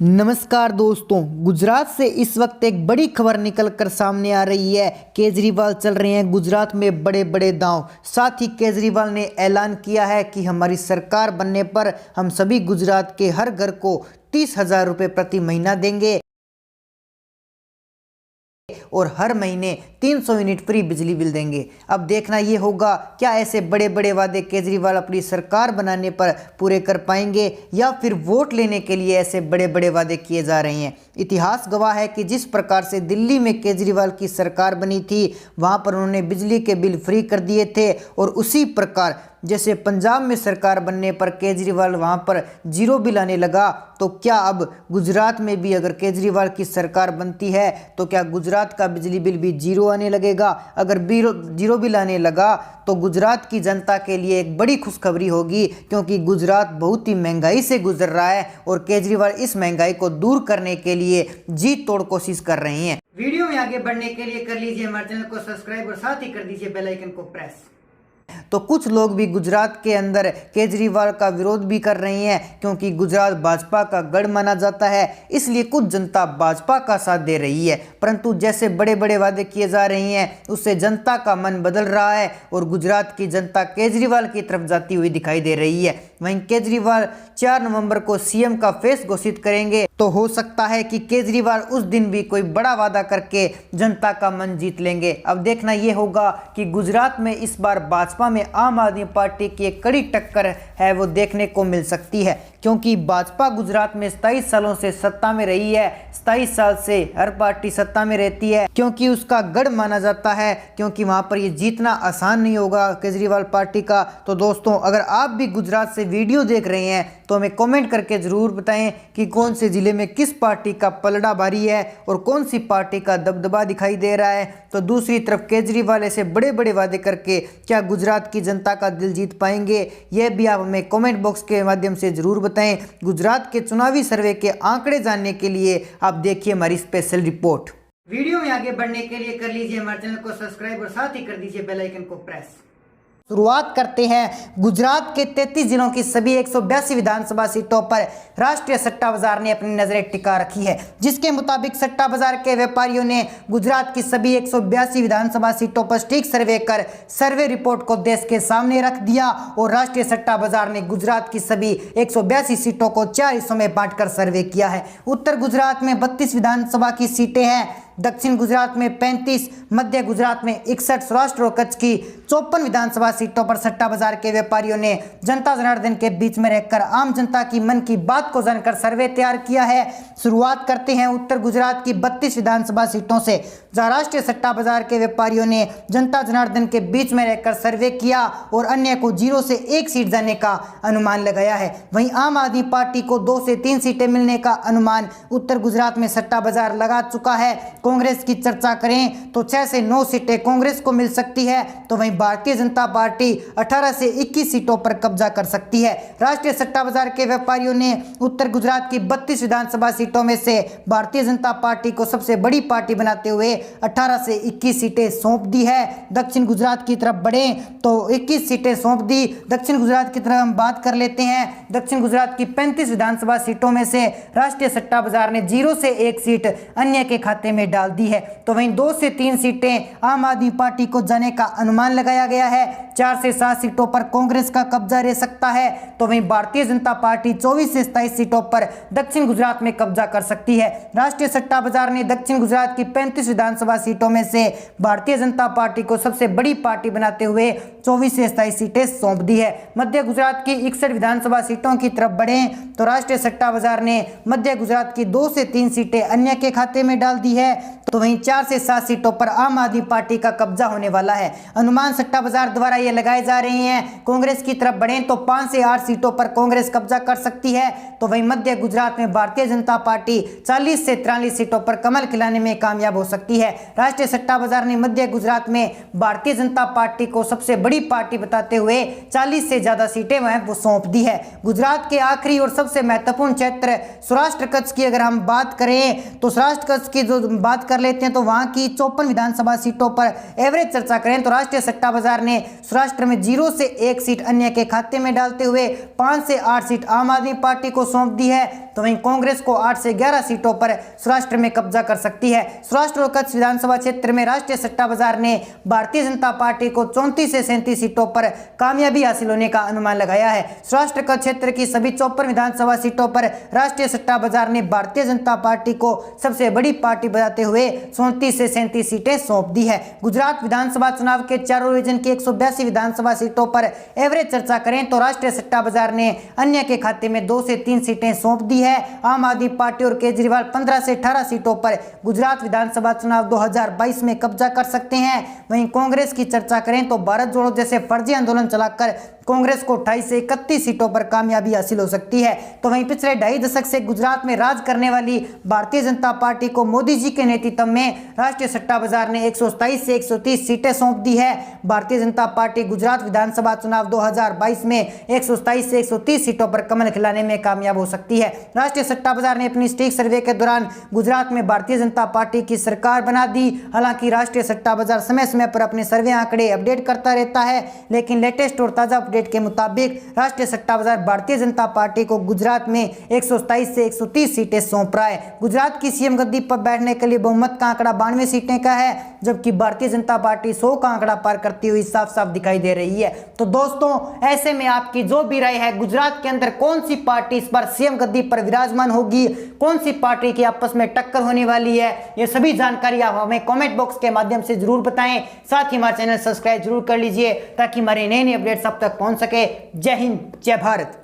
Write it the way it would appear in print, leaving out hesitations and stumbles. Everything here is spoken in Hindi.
नमस्कार दोस्तों, गुजरात से इस वक्त एक बड़ी खबर निकल कर सामने आ रही है। केजरीवाल चल रहे हैं गुजरात में बड़े बड़े दांव। साथ ही केजरीवाल ने ऐलान किया है कि हमारी सरकार बनने पर हम सभी गुजरात के हर घर को 30,000 रुपये प्रति महीना देंगे और हर महीने 300 यूनिट फ्री बिजली बिल देंगे। अब देखना ये होगा क्या ऐसे बड़े बड़े वादे केजरीवाल अपनी सरकार बनाने पर पूरे कर पाएंगे या फिर वोट लेने के लिए ऐसे बड़े बड़े वादे किए जा रहे हैं। इतिहास गवाह है कि जिस प्रकार से दिल्ली में केजरीवाल की सरकार बनी थी वहां पर उन्होंने बिजली के बिल फ्री कर दिए थे, और उसी प्रकार जैसे पंजाब में सरकार बनने पर केजरीवाल वहां पर जीरो बिल आने लगा, तो क्या अब गुजरात में भी अगर केजरीवाल की सरकार बनती है तो क्या गुजरात का बिजली बिल भी जीरो आने लगेगा? अगर जीरो बिल आने लगा तो गुजरात की जनता के लिए एक बड़ी खुशखबरी होगी, क्योंकि गुजरात बहुत ही महंगाई से गुजर रहा है और केजरीवाल इस महंगाई को दूर करने के लिए जी तोड़ कोशिश कर रहे हैं। वीडियो में आगे बढ़ने के लिए कर लीजिए हमारे चैनल को सब्सक्राइब और साथ ही कर दीजिए बेल आइकन को प्रेस। तो कुछ लोग भी गुजरात के अंदर केजरीवाल का विरोध भी कर रहे हैं, क्योंकि गुजरात भाजपा का गढ़ माना जाता है, इसलिए कुछ जनता भाजपा का साथ दे रही है। परंतु जैसे बड़े बड़े वादे किए जा रहे हैं उससे जनता का मन बदल रहा है और गुजरात की जनता केजरीवाल की तरफ जाती हुई दिखाई दे रही है। वहीं केजरीवाल 4 नवंबर को सीएम का फेस घोषित करेंगे, तो हो सकता है कि केजरीवाल उस दिन भी कोई बड़ा वादा करके जनता का मन जीत लेंगे। अब देखना यह होगा कि गुजरात में इस बार भाजपा में आम आदमी पार्टी की एक कड़ी टक्कर है वो देखने को मिल सकती है, क्योंकि भाजपा गुजरात में 27 सालों से सत्ता में रही है। 27 साल से हर पार्टी सत्ता में रहती है क्योंकि उसका गढ़ माना जाता है, क्योंकि वहां पर ये जीतना आसान नहीं होगा केजरीवाल पार्टी का। तो दोस्तों, अगर आप भी गुजरात से वीडियो देख रहे हैं तो हमें कमेंट करके जरूर बताएं कि कौन से जिले में किस पार्टी का पलड़ा भारी है और कौन सी पार्टी का दबदबा दिखाई दे रहा है। तो दूसरी तरफ केजरीवाल ऐसे बड़े बड़े वादे करके क्या गुजरात की जनता का दिल जीत पाएंगे, यह भी आप हमें कमेंट बॉक्स के माध्यम से जरूर बताएं। गुजरात के चुनावी सर्वे के आंकड़े जानने के लिए आप देखिए हमारी स्पेशल रिपोर्ट। वीडियो में आगे बढ़ने के लिए कर लीजिए हमारे चैनल को सब्सक्राइब और साथ ही कर दीजिए बेल आइकन को प्रेस। शुरुआत करते हैं गुजरात के 33 जिलों की सभी 182 विधानसभा सीटों पर राष्ट्रीय सट्टा बाजार ने अपनी नजरें टिका रखी है, जिसके मुताबिक सट्टा बाजार के व्यापारियों ने गुजरात की सभी 182 विधानसभा सीटों पर सटीक सर्वे कर सर्वे रिपोर्ट को देश के सामने रख दिया और राष्ट्रीय सट्टा बाजार ने गुजरात की सभी 182 सीटों को 4 हिस्सों में बांटकर सर्वे किया है। उत्तर गुजरात में 32 विधानसभा की सीटें हैं, दक्षिण गुजरात में 35, मध्य गुजरात में 61, सौराष्ट्र और कच्छ की 54 विधानसभा सीटों पर सट्टा बाजार के व्यापारियों ने जनता जनार्दन के बीच में रहकर आम जनता की मन की बात को जानकर सर्वे तैयार किया है। शुरुआत करते हैं उत्तर गुजरात की 32 विधानसभा सीटों से, जहां राष्ट्रीय सट्टा बाजार के व्यापारियों ने जनता जनार्दन के बीच में रहकर सर्वे किया और अन्य को 0 से 1 सीट जाने का अनुमान लगाया है। वहीं आम आदमी पार्टी को 2 से 3 सीटें मिलने का अनुमान उत्तर गुजरात में सट्टा बाजार लगा चुका है। कांग्रेस की चर्चा करें तो 6 से 9 सीटें कांग्रेस को मिल सकती है, तो वहीं भारतीय जनता पार्टी 18 से 21 सीटों पर कब्जा कर सकती है। राष्ट्रीय सट्टा बाजार के व्यापारियों ने उत्तर गुजरात की 32 विधानसभा सीटों में से भारतीय जनता पार्टी को सबसे बड़ी पार्टी बनाते हुए 18 से 21 सीटें सौंप दी है। दक्षिण गुजरात की तरफ बढ़े तो 21 सीटें सौंप दी। दक्षिण गुजरात की तरफ हम बात कर लेते हैं। दक्षिण गुजरात की 35 विधानसभा सीटों में से राष्ट्रीय सट्टा बाजार ने 0 से 1 सीट अन्य के खाते में डाल दी है, तो वहीं 2 से 3 सीटें आम आदमी पार्टी को जाने का अनुमान लगाया गया है। 4 से 7 सीटों पर कांग्रेस का कब्जा रह सकता है, तो वहीं भारतीय जनता पार्टी 24 से 27 सीटों पर दक्षिण गुजरात में कब्जा कर सकती है। राष्ट्रीय सट्टा बाजार ने दक्षिण गुजरात की 35 विधानसभा सीटों में से भारतीय जनता पार्टी को सबसे बड़ी पार्टी बनाते हुए 24 से 27 सीटें सौंप दी है। मध्य गुजरात की 61 विधानसभा सीटों की तरफ बढ़े तो राष्ट्रीय सट्टा बाजार ने मध्य गुजरात की 2 से 3 सीटें अन्य के खाते में डाल दी है, तो वहीं 4 से 7 सीटों पर आम आदमी पार्टी का कब्जा होने वाला है। अनुमान सट्टा बाजार द्वारा ये लगाए जा रहे हैं। कांग्रेस की तरफ बढ़ें तो 5 से 8 सीटों पर कांग्रेस कब्जा कर सकती है, तो वहीं मध्य गुजरात में भारतीय जनता पार्टी 40 से 43 सीटों पर कमल खिलाने में कामयाब हो सकती है। राष्ट्रीय सट्टा बाजार ने मध्य गुजरात में भारतीय जनता पार्टी को सबसे बड़ी पार्टी बताते हुए 40 से ज्यादा सीटें वो सौंप दी है। गुजरात के आखिरी और सबसे महत्वपूर्ण क्षेत्र सौराष्ट्र कच्छ की अगर हम बात करें तो सौराष्ट्र कच्छ की जो बात कर लेते हैं तो वहां की 54 विधानसभा सीटों पर एवरेज चर्चा करें तो राष्ट्रीय सट्टा बाजार ने सौराष्ट्र में 0 से 1 सीट अन्य के खाते में डालते हुए 5 से 8 सीट आम आदमी पार्टी को सौंप दी है, तो वहीं कांग्रेस को 8 से 11 सीटों पर सौराष्ट्र में कब्जा कर सकती है। सौराष्ट्र और कच्छ विधानसभा क्षेत्र में राष्ट्रीय सट्टा बाजार ने भारतीय जनता पार्टी को 34 से 37 सीटों पर कामयाबी हासिल होने का अनुमान लगाया है। सौराष्ट्र कच्छ क्षेत्र की सभी 54 विधानसभा सीटों पर राष्ट्रीय सट्टा बाजार ने भारतीय जनता पार्टी को सबसे बड़ी पार्टी बताते हुए 34 से 37 सीटें सौंप दी है। गुजरात विधानसभा चुनाव के चारों रीजन की 182 विधानसभा सीटों पर एवरेज चर्चा करें तो राष्ट्रीय सट्टा बाजार ने अन्य के खाते में 2 से 3 सीटें सौंप दी है। आम आदमी पार्टी और केजरीवाल 15 से 18 सीटों पर गुजरात विधानसभा चुनाव 2022 में कब्जा कर सकते हैं। वहीं कांग्रेस की चर्चा करें तो भारत जोड़ो जैसे फर्जी आंदोलन चलाकर कांग्रेस को 28 से 31 सीटों पर कामयाबी हासिल हो सकती है। तो वहीं पिछले 2.5 दशक से गुजरात में राज करने वाली भारतीय जनता पार्टी को मोदी जी के नेतृत्व में राष्ट्रीय सट्टा बाजार ने 127 से 130 सीटें सौंप दी है। भारतीय जनता पार्टी गुजरात विधानसभा चुनाव 2022 में 127 से 130 सीटों पर कमल खिलाने में कामयाब हो सकती है। राष्ट्रीय सट्टा बाजार ने अपनी स्टिक सर्वे के दौरान गुजरात में भारतीय जनता पार्टी की सरकार बना दी। हालांकि राष्ट्रीय सट्टा बाजार समय समय पर अपने सर्वे आंकड़े अपडेट करता रहता है, लेकिन लेटेस्ट और ताजा अपडेट के मुताबिक राष्ट्रीय सट्टा बाजार भारतीय जनता पार्टी को गुजरात में 127 से 130 सीटें सौंप रहा है। गुजरात की सीएम गद्दी पर बैठने के लिए बहुमत का आंकड़ा 92 सीटें का है, जबकि भारतीय जनता पार्टी 100 का आंकड़ा पार करती हुई साफ साफ दिखाई दे रही है। तो दोस्तों, ऐसे में आपकी जो भी राय है, गुजरात के अंदर कौन सी पार्टी इस बार सीएम गद्दी पर विराजमान होगी, कौन सी पार्टी की आपस में टक्कर होने वाली है, ये सभी जानकारी आप हमें कमेंट बॉक्स के माध्यम से जरूर बताएं। साथ ही हमारा चैनल सब्सक्राइब जरूर कर लीजिए ताकि हमारे नए नए अपडेट्स अब तक पहुंच सके। जय हिंद, जय भारत।